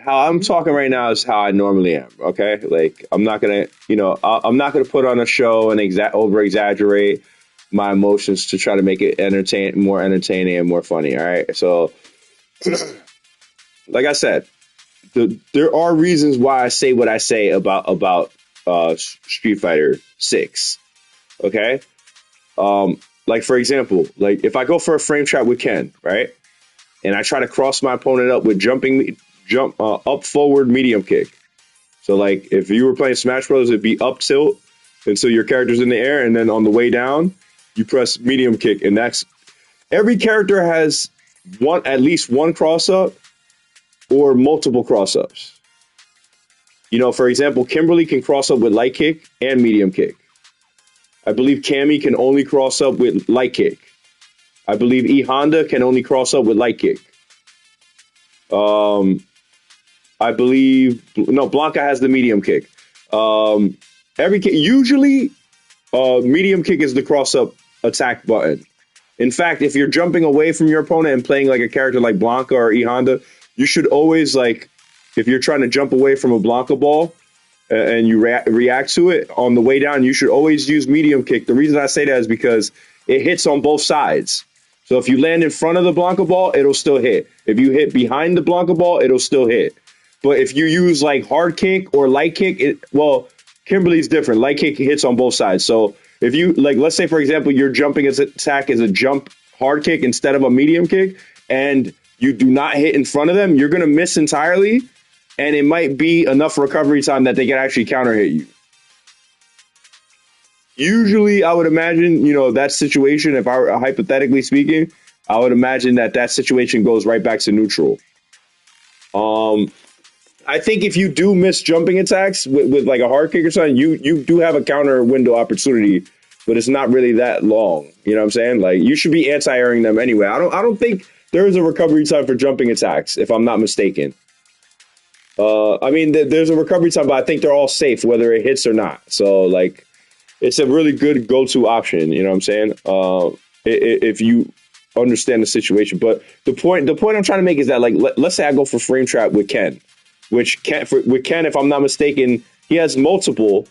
how I'm talking right now is how I normally am. Okay, like I'm not gonna, I'm not gonna put on a show and over exaggerate my emotions to try to make it more entertaining and more funny. All right, so like I said, there are reasons why I say what I say about Street Fighter Six. Okay, like for example, like if I go for a frame trap with Ken, right, and I try to cross my opponent up with up forward medium kick. So like if you were playing Smash Bros, it'd be up tilt, and so your character's in the air, and then on the way down, you press medium kick, and that's every character has at least one cross up or multiple cross ups. For example, Kimberly can cross up with light kick and medium kick. I believe Cammy can only cross up with light kick. I believe E Honda can only cross up with light kick. I believe Blanca has the medium kick. Usually medium kick is the cross up attack button. In fact, if you're jumping away from your opponent and playing like a character like Blanca or E Honda, you should always if you're trying to jump away from a Blanca ball and you react to it on the way down, you should always use medium kick. The reason I say that is because it hits on both sides. So if you land in front of the Blanca ball, it'll still hit. If you hit behind the Blanca ball, it'll still hit. But if you use like hard kick or light kick, Kimberly's different. Light kick hits on both sides. So if you let's say for example, your jumping attack is a jump hard kick instead of a medium kick, and you do not hit in front of them, you're gonna miss entirely, and it might be enough recovery time that they can actually counter hit you. Usually, I would imagine, that situation, if I were hypothetically speaking, I would imagine that situation goes right back to neutral. I think if you do miss jumping attacks with like a hard kick or something, you do have a counter window opportunity, but it's not really that long. You know what I'm saying? Like you should be anti-airing them anyway. I don't think there is a recovery time for jumping attacks, if I'm not mistaken. There's a recovery time, but I think they're all safe, whether it hits or not. So like, it's a really good go-to option. You know what I'm saying? If you understand the situation. But the point I'm trying to make is that like, let's say I go for frame trap with Ken. With Ken, if I'm not mistaken, he has multiple,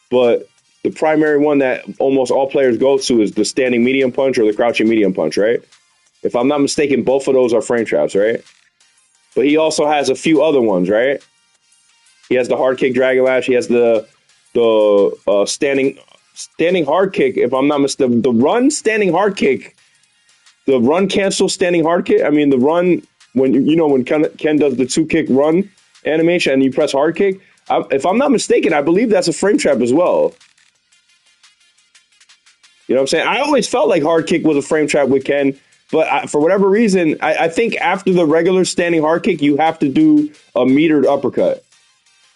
but the primary one that almost all players go to is the standing medium punch or the crouching medium punch, right? If I'm not mistaken, both of those are frame traps, right? But he also has a few other ones, right? He has the hard kick dragon lash. He has the standing hard kick. If I'm not mistaken, the run standing hard kick, the run cancel standing hard kick. I mean, the run. When Ken does the 2-kick run animation and you press hard kick, if I'm not mistaken, I believe that's a frame trap as well. You know what I'm saying? I always felt like hard kick was a frame trap with Ken, but for whatever reason, I think after the regular standing hard kick, you have to do a metered uppercut,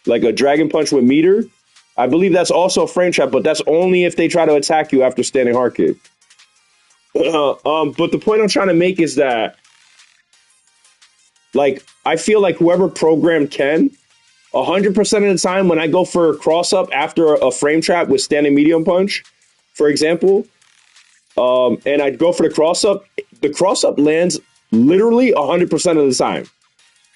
like a dragon punch with meter. I believe that's also a frame trap, but that's only if they try to attack you after standing hard kick. But the point I'm trying to make is that, like, I feel like whoever programmed Ken, 100% of the time when I go for a cross up after a frame trap with standing medium punch, for example, and I'd go for the cross up lands literally 100% of the time.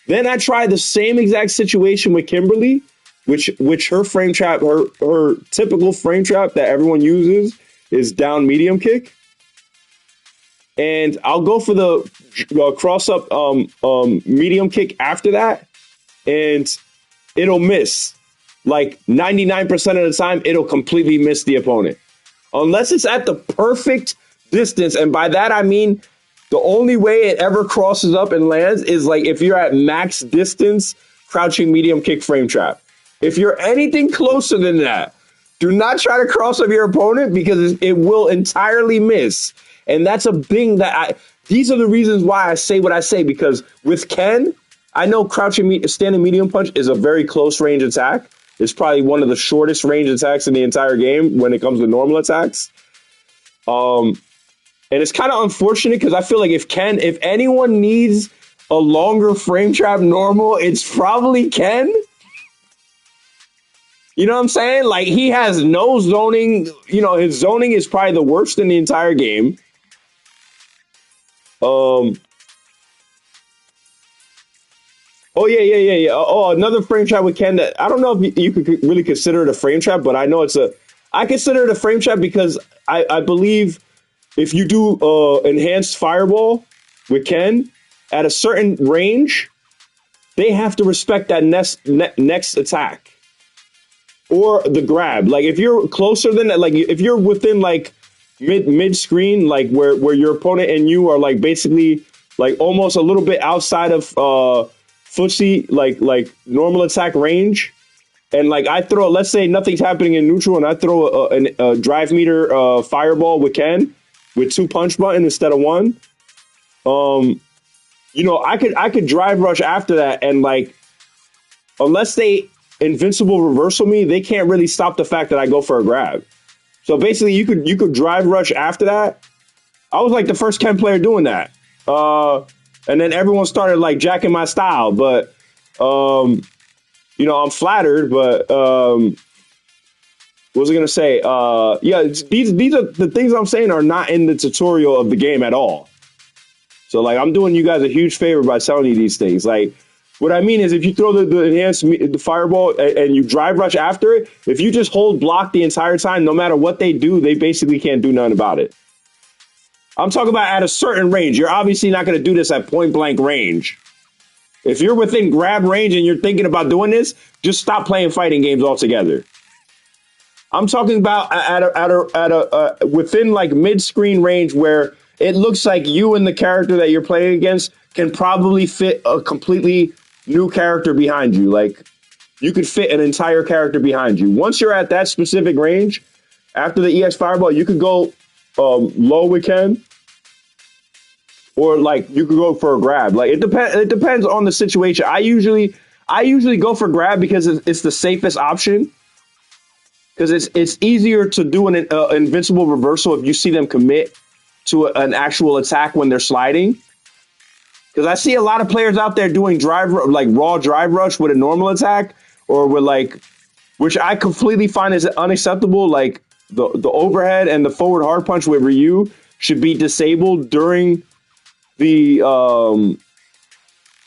Then I try the same exact situation with Kimberly, which her frame trap, her typical frame trap that everyone uses is down medium kick. And I'll go for the cross up medium kick after that, and it'll miss. Like 99% of the time, it'll completely miss the opponent. Unless it's at the perfect distance. And by that, I mean, the only way it ever crosses up and lands is like if you're at max distance, crouching medium kick frame trap. If you're anything closer than that, do not try to cross up your opponent because it will entirely miss. And that's a thing that these are the reasons why I say what I say, because with Ken, I know standing medium punch is a very close range attack. It's probably one of the shortest range attacks in the entire game when it comes to normal attacks. And it's kind of unfortunate because I feel like if anyone needs a longer frame trap normal, it's probably Ken. You know what I'm saying? Like, he has no zoning. His zoning is probably the worst in the entire game. Oh yeah. Oh, another frame trap with Ken that I don't know if you could really consider it a frame trap, but I know it's a. I consider it a frame trap because I believe if you do enhanced fireball with Ken at a certain range, they have to respect that next attack or the grab. Like if you're closer than that, like if you're within like mid screen, like where your opponent and you are like basically like almost a little bit outside of footsie like normal attack range. And like I throw, let's say nothing's happening in neutral, and I throw a drive meter fireball with Ken with 2 punch button instead of 1. You know, I could drive rush after that, and like unless they invincible reversal me, they can't really stop the fact that I go for a grab. So basically, you could drive rush after that. I was like the first Ken player doing that, and then everyone started like jacking my style, but. You know, I'm flattered, but what was I gonna say? Yeah, these are the things I'm saying are not in the tutorial of the game at all. So like, I'm doing you guys a huge favor by telling you these things. Like, what I mean is, if you throw the enhanced the fireball and you drive rush after it, if you just hold block the entire time, no matter what they do, they basically can't do nothing about it. I'm talking about at a certain range. You're obviously not gonna do this at point blank range. If you're within grab range and you're thinking about doing this, just stop playing fighting games altogether. I'm talking about at a within like mid-screen range where it looks like you and the character that you're playing against can probably fit a completely new character behind you. Like you could fit an entire character behind you. Once you're at that specific range, after the EX Fireball, you could go low with Ken. Or like you could go for a grab. Like it depends. It depends on the situation. I usually go for grab because it's the safest option. Because it's easier to do an invincible reversal if you see them commit to an actual attack when they're sliding. Because I see a lot of players out there doing raw drive rush with a normal attack or with like, which I completely find is unacceptable. Like the overhead and the forward hard punch with Ryu should be disabled during the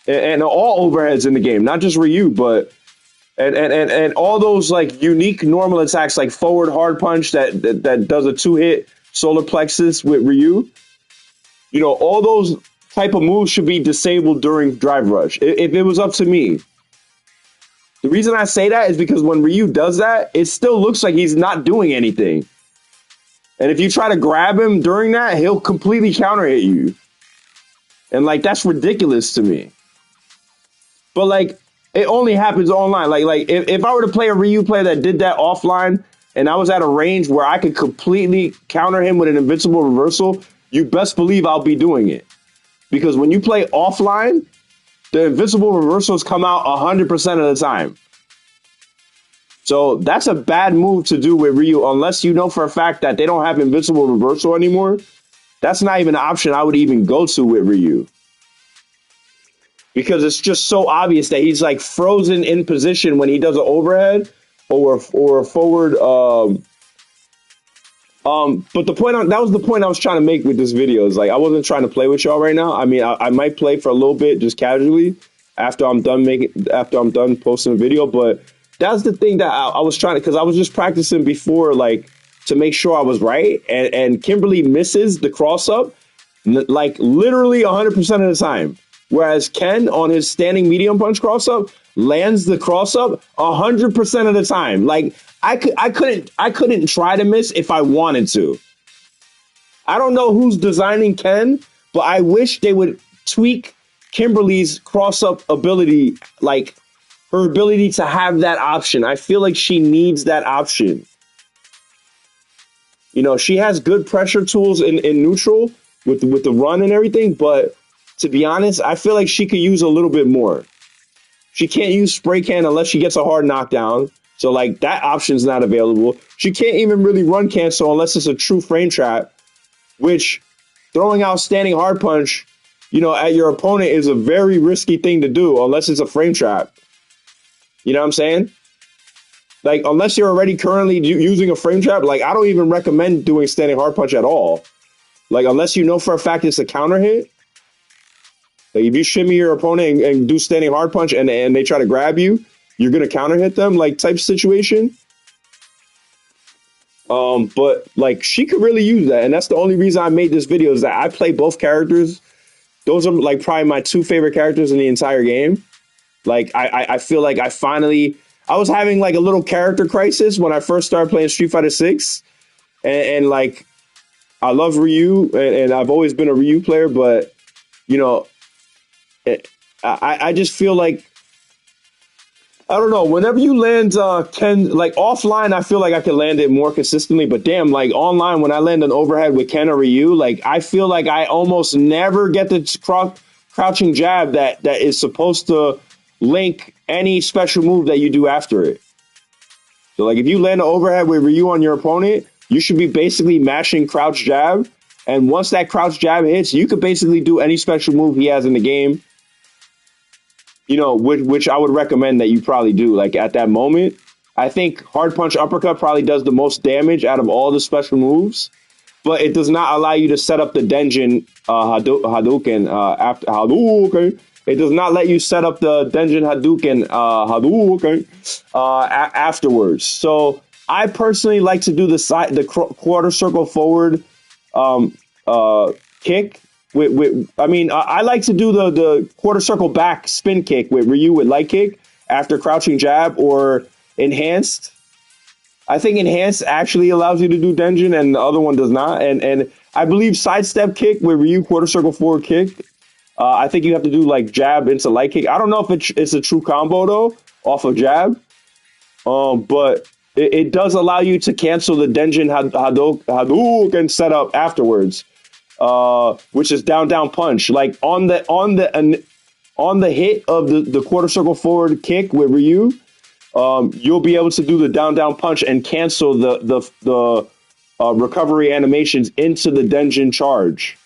and all overheads in the game, not just Ryu, but and all those like unique normal attacks like forward hard punch that does a 2-hit solar plexus with Ryu. You know, all those type of moves should be disabled during drive rush. If it was up to me. The reason I say that is because when Ryu does that, it still looks like he's not doing anything. And if you try to grab him during that, he'll completely counter hit you. And like that's ridiculous to me. But like it only happens online. Like if I were to play a Ryu player that did that offline and I was at a range where I could completely counter him with an invincible reversal, you best believe I'll be doing it. Because when you play offline, the invincible reversals come out 100% of the time. So that's a bad move to do with Ryu unless you know for a fact that they don't have invincible reversal anymore. That's not even an option I would even go to with Ryu. Because it's just so obvious that he's like frozen in position when he does an overhead or a forward. But that was the point I was trying to make with this video. Is like I wasn't trying to play with y'all right now. I mean, I might play for a little bit just casually after I'm done posting a video. But that's the thing that I was trying to, because I was just practicing before, like, to make sure I was right. And Kimberly misses the cross up like literally 100% of the time. Whereas Ken on his standing medium punch cross up lands the cross up 100% of the time. Like I couldn't try to miss if I wanted to. I don't know who's designing Ken, but I wish they would tweak Kimberly's cross up ability, like her ability to have that option. I feel like she needs that option. You know, she has good pressure tools in neutral with the run and everything, but to be honest, I feel like she could use a little bit more. She can't use spray can unless she gets a hard knockdown. So like that option's not available. She can't even really run cancel unless it's a true frame trap, which throwing out standing hard punch, you know, at your opponent is a very risky thing to do unless it's a frame trap. You know what I'm saying? Like, unless you're already currently using a frame trap, like, I don't even recommend doing standing hard punch at all. Like, unless you know for a fact it's a counter hit. Like if you shimmy your opponent and do standing hard punch and they try to grab you, you're gonna counter hit them, like type situation. But like she could really use that, and that's the only reason I made this video is that I play both characters. Those are like probably my two favorite characters in the entire game. Like I feel like I was having like a little character crisis when I first started playing Street Fighter 6, and like I love Ryu, and I've always been a Ryu player, but you know, I just feel like I don't know. Whenever you land Ken, like offline, I feel like I can land it more consistently. But damn, like online, when I land an overhead with Ken or Ryu, like I feel like I almost never get the crouching jab that is supposed to link any special move that you do after it. So like if you land an overhead with Ryu on your opponent, you should be basically mashing crouch jab. And once that crouch jab hits, you could basically do any special move he has in the game. You know, which I would recommend that you probably do. Like at that moment, I think hard punch uppercut probably does the most damage out of all the special moves, but it does not allow you to set up the Denjin Hadouken after Hadouken. It does not let you set up the Denjin Hadouken Hadouken afterwards. So I personally like to do the quarter circle forward kick. I like to do the quarter circle back spin kick with Ryu with light kick after crouching jab or enhanced. I think enhanced actually allows you to do Denjin and the other one does not. And I believe sidestep kick with Ryu quarter circle forward kick. I think you have to do like jab into light kick. I don't know if it's a true combo though off of jab. But it does allow you to cancel the Denjin Hadouken setup afterwards. Which is down punch. Like on the hit of the quarter circle forward kick with Ryu, you'll be able to do the down punch and cancel the recovery animations into the Denjin charge,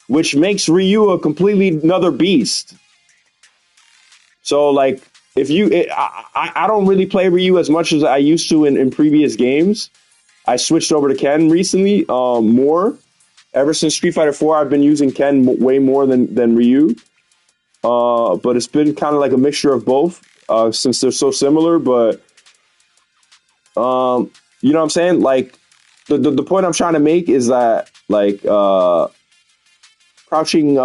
which makes Ryu a completely another beast. So like I don't really play Ryu as much as I used to in previous games. I switched over to Ken recently more. Ever since Street Fighter 4, I've been using Ken way more than Ryu. But it's been kind of like a mixture of both since they're so similar. But, you know what I'm saying? Like, the point I'm trying to make is that, like, crouching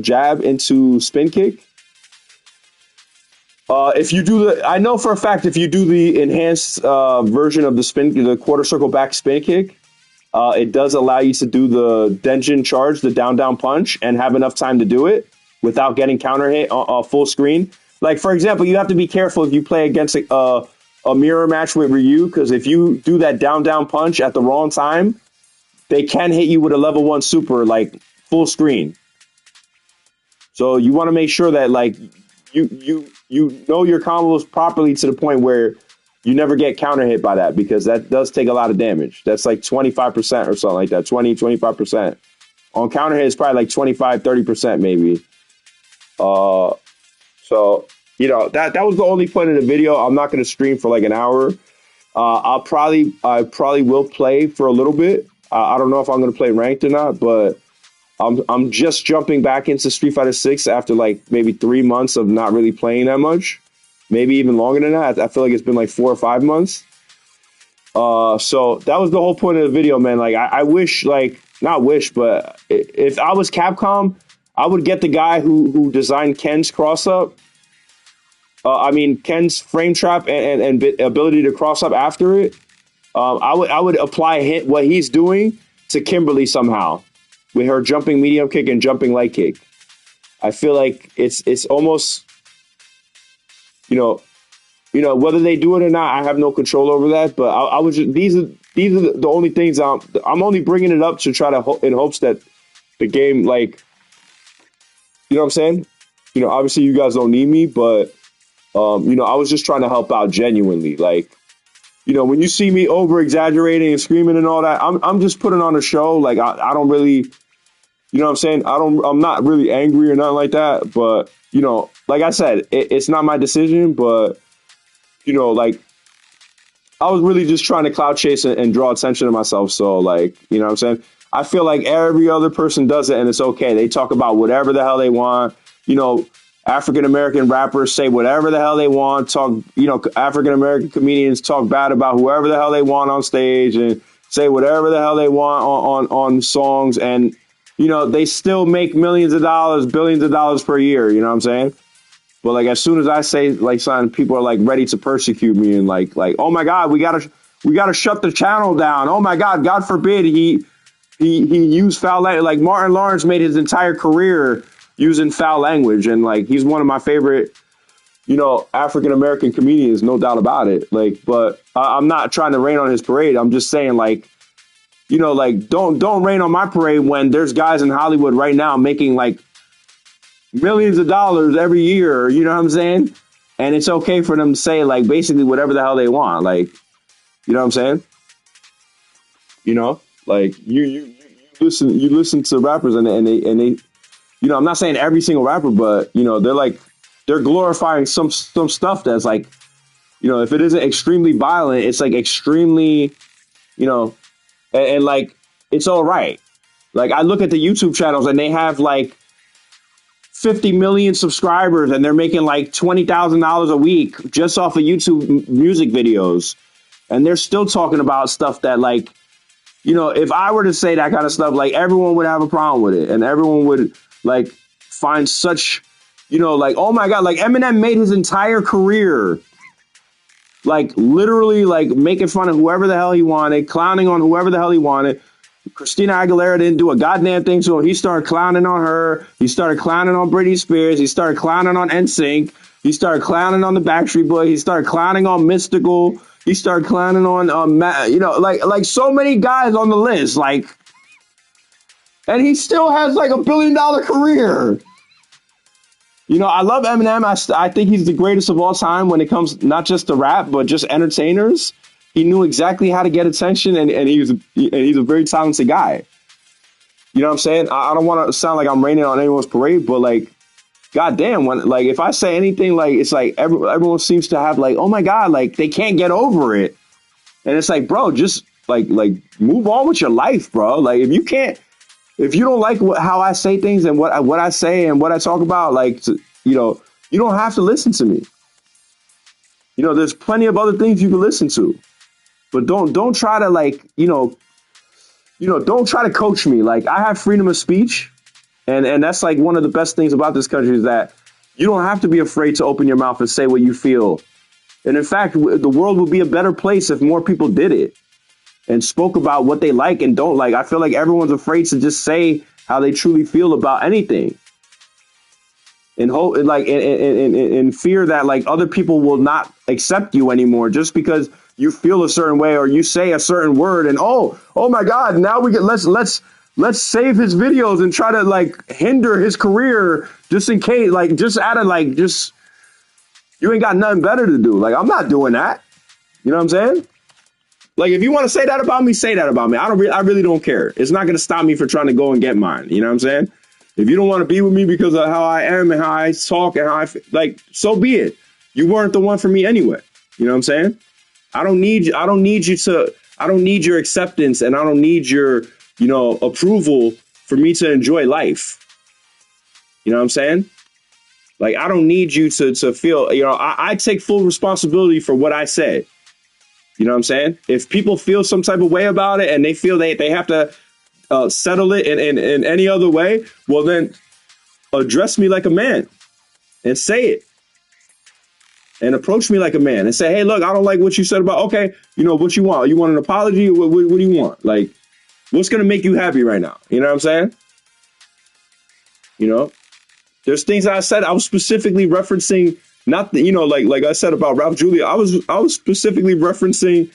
jab into spin kick. If you do I know for a fact if you do the enhanced version of the quarter circle back spin kick, it does allow you to do the Denjin charge, the down punch, and have enough time to do it without getting counter hit full screen. Like, for example, you have to be careful if you play against a mirror match with Ryu, because if you do that down you at the wrong time, they can hit you with a level 1 super, like, full screen. So you want to make sure that, like, you know your combos properly to the point where you never get counter hit by that, because that does take a lot of damage. That's like 25% or something like that, 25%. On counter hit, it's probably like 25, 30% maybe. So, you know, that was the only point of the video. I'm not going to stream for like an hour. I probably will play for a little bit. I don't know if I'm going to play ranked or not, but I'm just jumping back into Street Fighter 6 after like maybe 3 months of not really playing that much. Maybe even longer than that. I feel like it's been like 4 or 5 months. So that was the whole point of the video, man. Like I wish, like not wish, but if I was Capcom, I would get the guy who designed Ken's cross up. Ken's frame trap and ability to cross up after it. I would apply what he's doing to Kimberly somehow with her jumping medium kick and jumping light kick. I feel like it's almost, you know, whether they do it or not, I have no control over that. But I was just, these are the only things I'm only bringing it up to try to in hopes that the game, like, you know what I'm saying? You know, obviously you guys don't need me, but I was just trying to help out genuinely. Like, you know, when you see me over exaggerating and screaming and all that, I'm just putting on a show. Like I don't really, you know what I'm saying? I'm not really angry or nothing like that. But, you know, like I said, it's not my decision, but, you know, like I was really just trying to clout chase and draw attention to myself. So, like, you know what I'm saying? I feel like every other person does it and it's okay. They talk about whatever the hell they want. African American rappers say whatever the hell they want, talk, African American comedians talk bad about whoever the hell they want on stage and say whatever the hell they want on songs, and they still make millions of dollars, billions of dollars per year. You know what I'm saying? But like as soon as I say like something, people are like ready to persecute me and like oh my God, we gotta shut the channel down. Oh my God forbid he used foul language. Like Martin Lawrence made his entire career using foul language, and like he's one of my favorite African American comedians, no doubt about it. Like, but I'm not trying to rain on his parade. I'm just saying like like don't rain on my parade when there's guys in Hollywood right now making like millions of dollars every year, you know what I'm saying? And it's okay for them to say like basically whatever the hell they want. Like, you know what I'm saying? Like you listen to rappers and they I'm not saying every single rapper, but they're glorifying some stuff that's like, if it isn't extremely violent, it's like extremely, and like it's all right. Like I look at the YouTube channels and they have like 50 million subscribers and they're making like $20,000 a week just off of YouTube music videos. And they're still talking about stuff that like, if I were to say that kind of stuff, like everyone would have a problem with it. And everyone would like find such, like, oh my God, like Eminem made his entire career, like literally like making fun of whoever the hell he wanted, clowning on whoever the hell he wanted. Christina Aguilera didn't do a goddamn thing, so he started clowning on her. He started clowning on Britney Spears. He started clowning on NSYNC. He started clowning on the Backstreet Boys. He started clowning on Mystical. He started clowning on, like so many guys on the list, like, and he still has like $1 billion career. I love Eminem. I think he's the greatest of all time when it comes not just to rap, but just entertainers. He knew exactly how to get attention, and he's a very talented guy. You know what I'm saying? I don't want to sound like I'm raining on anyone's parade, but like, goddamn, when like if I say anything, like it's like everyone seems to have like, oh my God, like they can't get over it, and it's like, bro, just like move on with your life, bro. Like if you don't like how I say things and what I say and what I talk about, like you don't have to listen to me. There's plenty of other things you can listen to. But don't try to like, don't try to coach me. Like I have freedom of speech. And that's like one of the best things about this country is that you don't have to be afraid to open your mouth and say what you feel. And in fact, the world would be a better place if more people did it and spoke about what they like and don't like. I feel like everyone's afraid to just say how they truly feel about anything. And hope like in fear that like other people will not accept you anymore just because you feel a certain way or you say a certain word and oh my God, now we get let's save his videos and try to like hinder his career just in case, like just out of like just you ain't got nothing better to do. Like I'm not doing that. You know what I'm saying? Like if you want to say that about me, say that about me. I really don't care. It's not gonna stop me from trying to go and get mine. You know what I'm saying? If you don't want to be with me because of how I am and how I talk and how I like, so be it. You weren't the one for me anyway. You know what I'm saying? I don't need your acceptance and I don't need your, approval for me to enjoy life. You know what I'm saying? Like, I don't need you to feel, I take full responsibility for what I say. You know what I'm saying? If people feel some type of way about it and they feel they have to settle it in any other way, well, then address me like a man and say it. And approach me like a man and say, hey, look, I don't like what you said about, okay, what you want? You want an apology? What do you want? Like, what's going to make you happy right now? You know what I'm saying? There's things that I said, I was specifically referencing, not, like I said about Ralph Julia, I was specifically referencing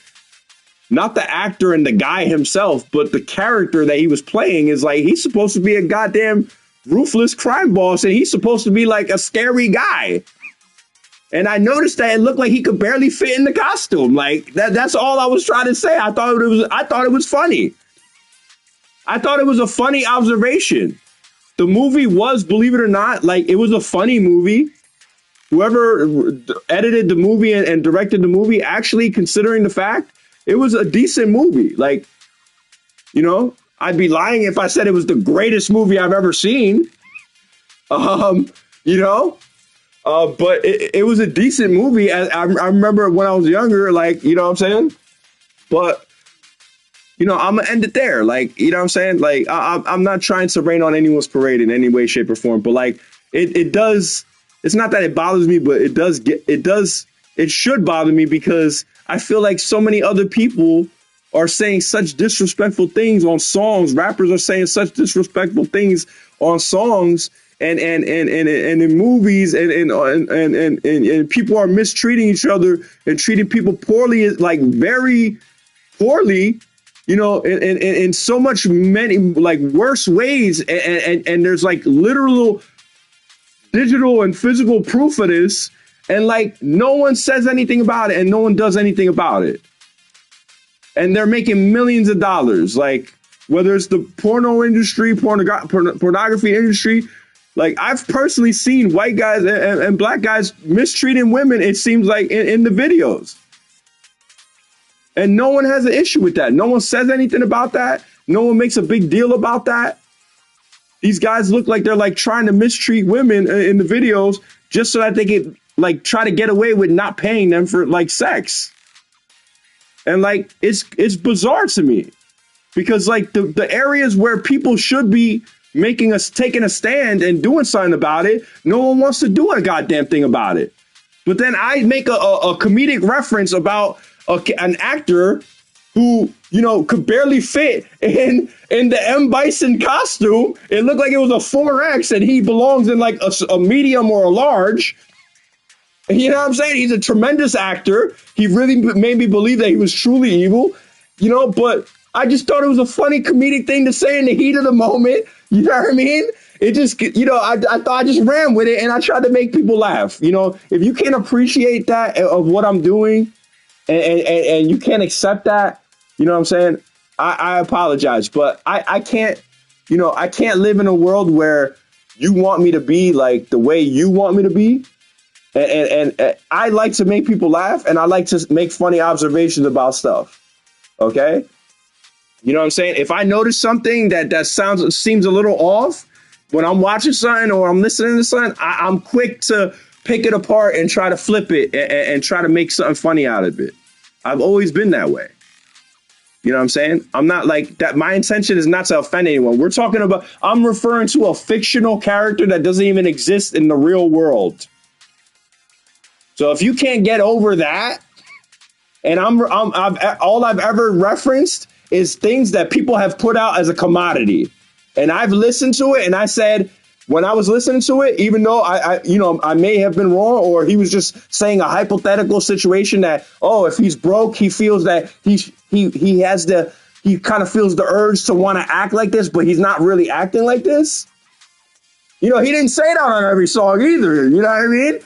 not the actor and the guy himself, but the character that he was playing is like, he's supposed to be a goddamn ruthless crime boss and he's supposed to be like a scary guy. And I noticed that it looked like he could barely fit in the costume. Like that's all I was trying to say. I thought it was funny. I thought it was a funny observation. The movie was, believe it or not, like it was a funny movie. Whoever edited the movie and directed the movie, actually considering the fact, it was a decent movie. Like, I'd be lying if I said it was the greatest movie I've ever seen. you know. But it was a decent movie. I remember when I was younger, like, you know what I'm saying? But, you know, I'm going to end it there. Like, you know what I'm saying? Like, I'm not trying to rain on anyone's parade in any way, shape, or form. But, like, it does, it's not that it bothers me, but it should bother me because I feel like so many other people are saying such disrespectful things on songs. Rappers are saying such disrespectful things on songs and in movies and people are mistreating each other and treating people poorly, like very poorly, you know, in so much many like worse ways. And there's like literal digital and physical proof of this. And like no one says anything about it and no one does anything about it. And they're making millions of dollars, like whether it's the porno industry, pornography industry. Like I've personally seen white guys and black guys mistreating women, it seems like in the videos. And no one has an issue with that. No one says anything about that. No one makes a big deal about that. These guys look like they're like trying to mistreat women in the videos just so that they can like try to get away with not paying them for like sex. And like it's bizarre to me because like the areas where people should be taking a stand and doing something about it, no one wants to do a goddamn thing about it. But then I make a comedic reference about an actor who, you know, could barely fit in the M. Bison costume. It looked like it was a 4X and he belongs in like a medium or a large. You know what I'm saying? He's a tremendous actor. He really made me believe that he was truly evil, you know, but I just thought it was a funny comedic thing to say in the heat of the moment. You know what I mean? It just, you know, I thought I just ran with it and I tried to make people laugh. You know, if you can't appreciate that of what I'm doing and you can't accept that, you know what I'm saying? I apologize, but I can't, you know, I can't live in a world where you want me to be like the way you want me to be. And I like to make people laugh and I like to make funny observations about stuff. Okay. You know what I'm saying? If I notice something that seems a little off when I'm watching something or I'm listening to something, I'm quick to pick it apart and try to flip it and try to make something funny out of it. I've always been that way. You know what I'm saying? I'm not like that. My intention is not to offend anyone. We're talking about, I'm referring to a fictional character that doesn't even exist in the real world. So if you can't get over that, and all I've ever referenced is things that people have put out as a commodity, and I've listened to it, and I said when I was listening to it, even though I may have been wrong, or he was just saying a hypothetical situation that if he's broke, he feels that he kind of feels the urge to want to act like this, but he's not really acting like this. You know, he didn't say that on every song either. You know what I mean?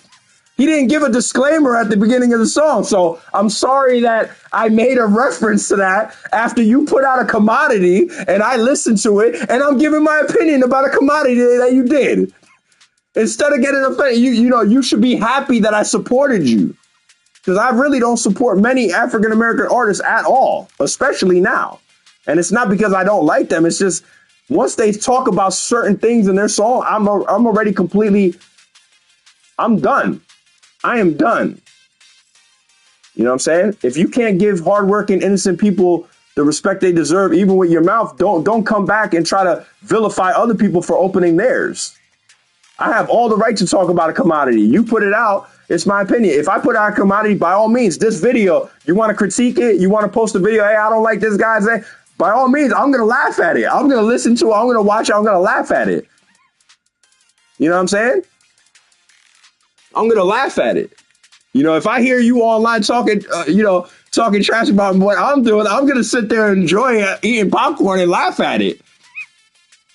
He didn't give a disclaimer at the beginning of the song. So I'm sorry that I made a reference to that after you put out a commodity and I listened to it and I'm giving my opinion about a commodity that you did. Instead of getting offended, you should be happy that I supported you. Because I really don't support many African-American artists at all, especially now. And it's not because I don't like them. It's just once they talk about certain things in their song, I'm already I'm done. I am done. You know what I'm saying? If you can't give hardworking, innocent people the respect they deserve, even with your mouth, don't come back and try to vilify other people for opening theirs. I have all the right to talk about a commodity. You put it out, it's my opinion. If I put out a commodity, by all means, this video, you want to critique it, you want to post a video, hey, I don't like this guy's name, by all means, I'm going to laugh at it. I'm going to listen to it, I'm going to watch it, I'm going to laugh at it. You know what I'm saying? I'm going to laugh at it. You know, if I hear you online talking trash about what I'm doing, I'm going to sit there and enjoy eating popcorn and laugh at it.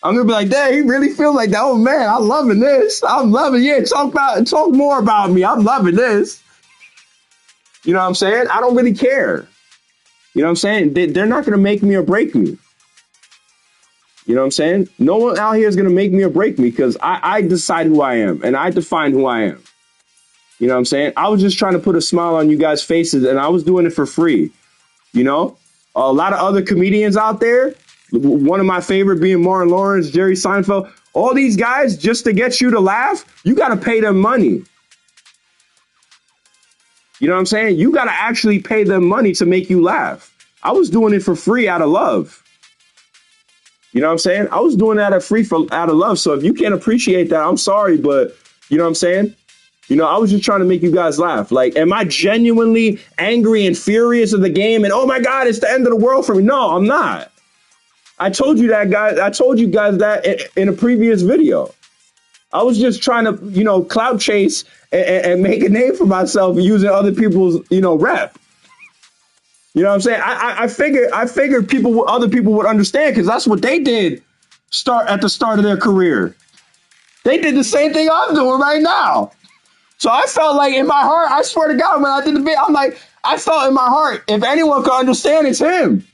I'm going to be like, dang, he really feels like that. Oh, man, I'm loving this. I'm loving it. Talk more about me. I'm loving this. You know what I'm saying? I don't really care. You know what I'm saying? They're not going to make me or break me. You know what I'm saying? No one out here is going to make me or break me because I decide who I am and I define who I am. You know what I'm saying? I was just trying to put a smile on you guys' faces and I was doing it for free. You know, a lot of other comedians out there, one of my favorite being Martin Lawrence, Jerry Seinfeld, All these guys, just to get you to laugh, you got to pay them money. You know what I'm saying? You got to actually pay them money to make you laugh. I was doing it for free out of love. You know what I'm saying? I was doing that out of love. So if you can't appreciate that, I'm sorry, but you know what I'm saying? You know, I was just trying to make you guys laugh. Like, am I genuinely angry and furious of the game? And oh my God, it's the end of the world for me. No, I'm not. I told you that, guys. I told you guys that in a previous video. I was just trying to, you know, clout chase and make a name for myself using other people's, you know, rep. You know what I'm saying? I figured other people would understand, because that's what they did at the start of their career. They did the same thing I'm doing right now. So I felt like in my heart, I swear to God, when I did the video, I'm like, I felt in my heart, if anyone could understand, it's him.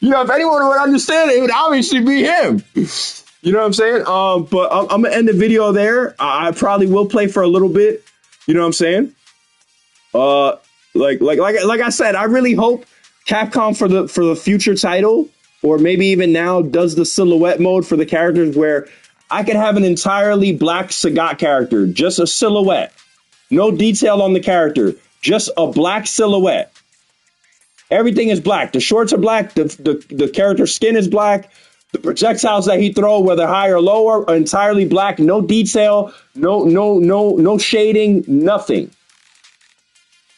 You know, if anyone would understand it, it would obviously be him. You know what I'm saying? But I'm gonna end the video there. I probably will play for a little bit. You know what I'm saying? Like I said, I really hope Capcom for the future title, or maybe even now, does the silhouette mode for the characters where I could have an entirely black Sagat character, just a silhouette, no detail on the character, just a black silhouette. Everything is black. The shorts are black. The character's skin is black. The projectiles that he throws, whether high or low, are entirely black. No detail. No shading. Nothing.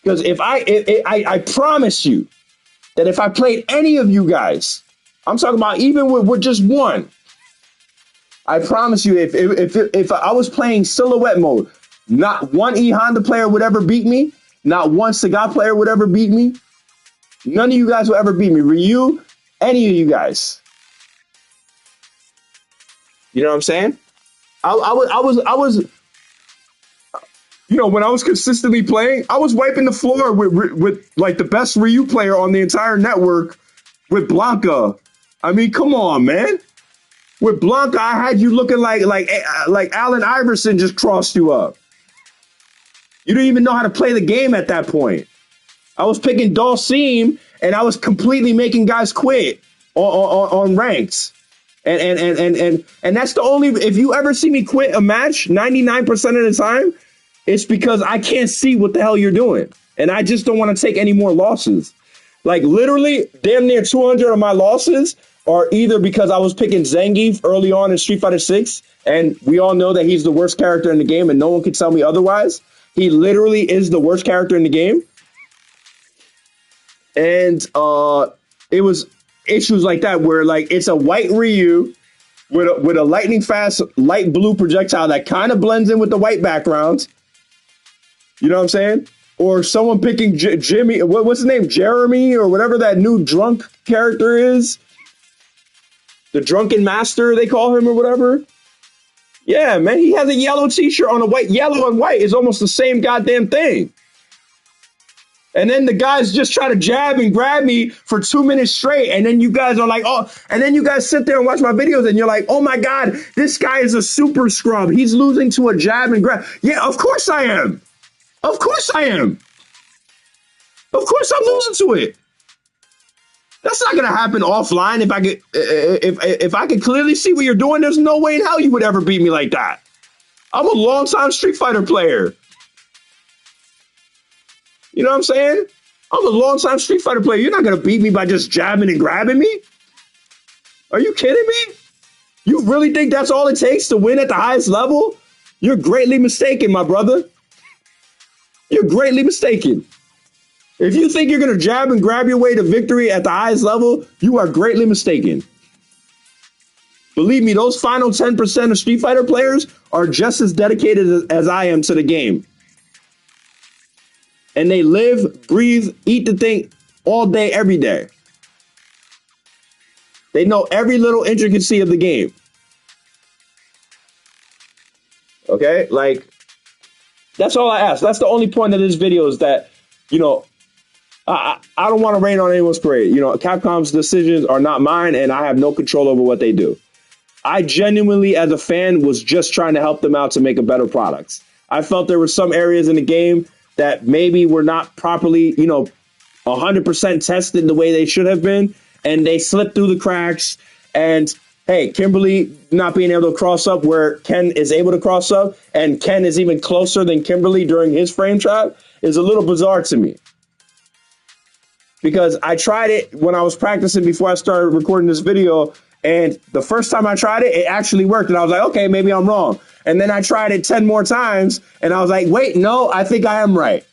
Because if I promise you that if I played any of you guys, I'm talking about even with just one, I promise you, if I was playing silhouette mode, not one E Honda player would ever beat me. Not one Sagat player would ever beat me. None of you guys will ever beat me. Ryu, any of you guys. You know what I'm saying? I was, you know, when I was consistently playing, I was wiping the floor with like the best Ryu player on the entire network with Blanca. I mean, come on, man. With Blanca, I had you looking like Allen Iverson just crossed you up. You didn't even know how to play the game at that point. I was picking Dulcim, and I was completely making guys quit on ranks. And that's the only, if you ever see me quit a match 99% of the time, it's because I can't see what the hell you're doing. And I just don't want to take any more losses. Like literally damn near 200 of my losses are either because I was picking Zangief early on in Street Fighter 6, and we all know that he's the worst character in the game and no one can tell me otherwise. He literally is the worst character in the game. And it was issues like that where like it's a white Ryu with a lightning fast light blue projectile that kind of blends in with the white background. You know what I'm saying? Or someone picking Jimmy, what's his name? Jeremy or whatever that new drunk character is. The drunken master, they call him or whatever. Yeah, man, he has a yellow t-shirt on a white. Yellow and white is almost the same goddamn thing. And then the guys just try to jab and grab me for 2 minutes straight. And then you guys are like, oh, and then you guys sit there and watch my videos and you're like, oh my God, this guy is a super scrub. He's losing to a jab and grab. Yeah, of course I am. Of course I am. Of course I'm losing to it. That's not gonna happen offline. If I could clearly see what you're doing, there's no way in hell you would ever beat me like that. I'm a longtime Street Fighter player. You know what I'm saying? I'm a longtime Street Fighter player. You're not gonna beat me by just jabbing and grabbing me. Are you kidding me? You really think that's all it takes to win at the highest level? You're greatly mistaken, my brother. You're greatly mistaken. If you think you're going to jab and grab your way to victory at the highest level, you are greatly mistaken. Believe me, those final 10% of Street Fighter players are just as dedicated as I am to the game. And they live, breathe, eat the thing all day, every day. They know every little intricacy of the game. Okay? Like, that's all I ask. That's the only point of this video is that, you know, I don't want to rain on anyone's parade. You know, Capcom's decisions are not mine, and I have no control over what they do. I genuinely, as a fan, was just trying to help them out to make a better product. I felt there were some areas in the game that maybe were not properly, you know, 100% tested the way they should have been, and they slipped through the cracks. And hey, Kimberly not being able to cross up where Ken is able to cross up, and Ken is even closer than Kimberly during his frame trap is a little bizarre to me. Because I tried it when I was practicing before I started recording this video, and the first time I tried it, it actually worked. And I was like, okay, maybe I'm wrong. And then I tried it 10 more times, and I was like, wait, no, I think I am right.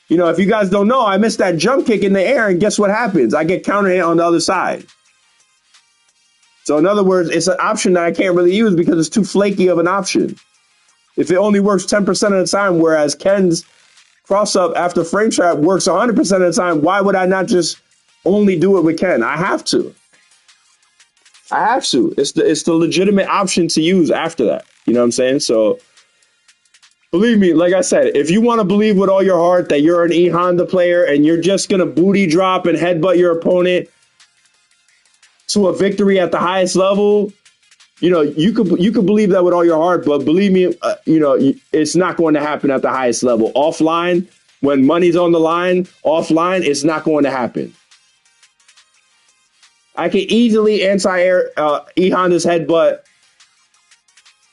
You know, if you guys don't know, I missed that jump kick in the air, and guess what happens? I get counter hit on the other side. So in other words, it's an option that I can't really use because it's too flaky of an option. If it only works 10% of the time, whereas Ken's cross up after frame trap works 100% of the time, why would I not just only do it with Ken? I have to. I have to. It's the legitimate option to use after that. You know what I'm saying? So believe me, like I said, if you want to believe with all your heart that you're an E Honda player and you're just gonna booty drop and headbutt your opponent to a victory at the highest level, you know, you could believe that with all your heart, but believe me, you know, it's not going to happen at the highest level. Offline, when money's on the line, offline, it's not going to happen. I can easily anti-air E Honda's headbutt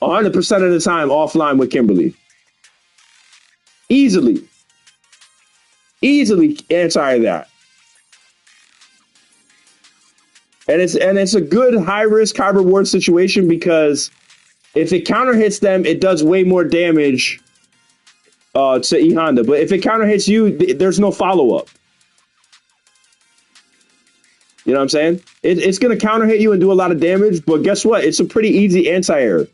100% of the time offline with Kimberly. Easily anti that. And it's a good high risk, high reward situation because if it counter hits them, it does way more damage to E Honda. But if it counter hits you, there's no follow up. You know what I'm saying? It's going to counter hit you and do a lot of damage. But guess what? It's a pretty easy anti-air.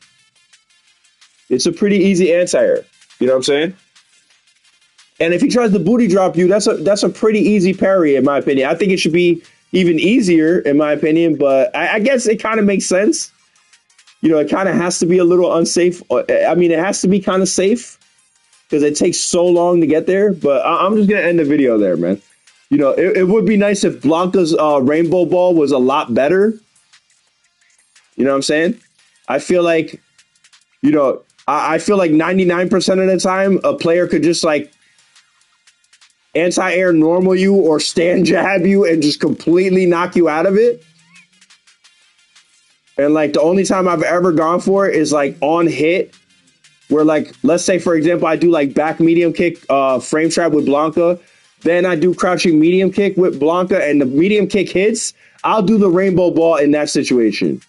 It's a pretty easy anti-air. You know what I'm saying? And if he tries to booty drop you, that's a pretty easy parry, in my opinion. I think it should be even easier, in my opinion, but I guess it kind of makes sense. You know, it kind of has to be a little unsafe. I mean, it has to be kind of safe because it takes so long to get there. But I'm just going to end the video there, man. You know, it would be nice if Blanca's rainbow ball was a lot better. You know what I'm saying? I feel like, you know, I feel like 99% of the time a player could just like anti-air normal you or stand jab you and just completely knock you out of it. And like the only time I've ever gone for it is like on hit where like, let's say for example, I do like back medium kick frame trap with Blanca. Then I do crouching medium kick with Blanca and the medium kick hits. I'll do the rainbow ball in that situation.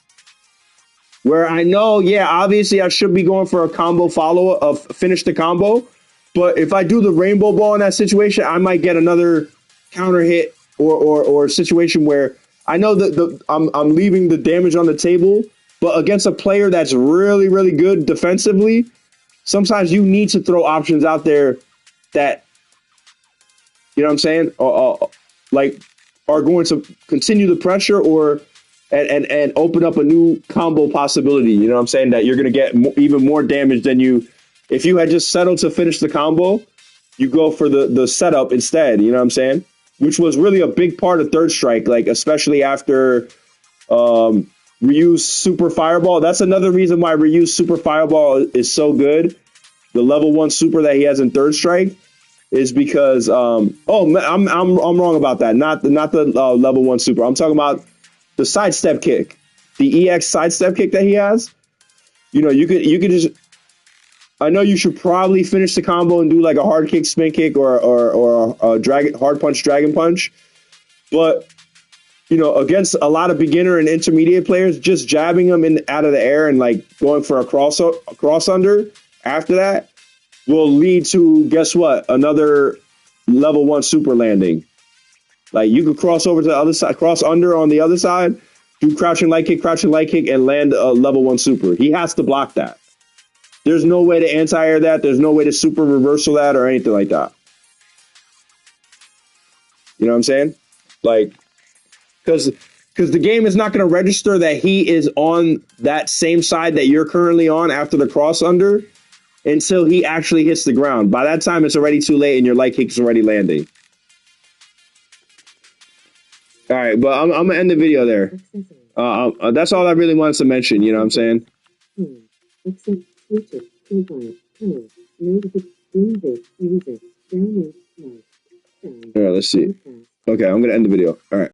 Where I know, yeah, obviously I should be going for a combo follow-up of finish the combo. But if I do the rainbow ball in that situation, I might get another counter hit or situation where I know that I'm leaving the damage on the table. But against a player that's really, really good defensively, sometimes you need to throw options out there that, you know what I'm saying, like are going to continue the pressure or and open up a new combo possibility. You know what I'm saying, that you're going to get even more damage than you. If you had just settled to finish the combo, you go for the setup instead, you know what I'm saying? Which was really a big part of Third Strike, like especially after Ryu's Super Fireball. That's another reason why Ryu's Super Fireball is so good. The level 1 super that he has in Third Strike is because I'm wrong about that. Not the level 1 super. I'm talking about the sidestep kick, the EX sidestep kick that he has. You know, you could just. I know you should probably finish the combo and do like a hard kick, spin kick, or a hard punch, dragon punch. But, you know, against a lot of beginner and intermediate players, just jabbing them out of the air and like going for a cross under after that will lead to, guess what? Another level 1 super landing. Like you could cross over to the other side, cross under on the other side, do crouching light kick, and land a level 1 super. He has to block that. There's no way to anti-air that. There's no way to super reversal that or anything like that. You know what I'm saying? Like, because the game is not going to register that he is on that same side that you're currently on after the cross under until he actually hits the ground. By that time, it's already too late and your light kick is already landing. All right, but I'm going to end the video there. That's all I really wanted to mention, you know what I'm saying? All right, let's see. Okay, I'm going to end the video. All right.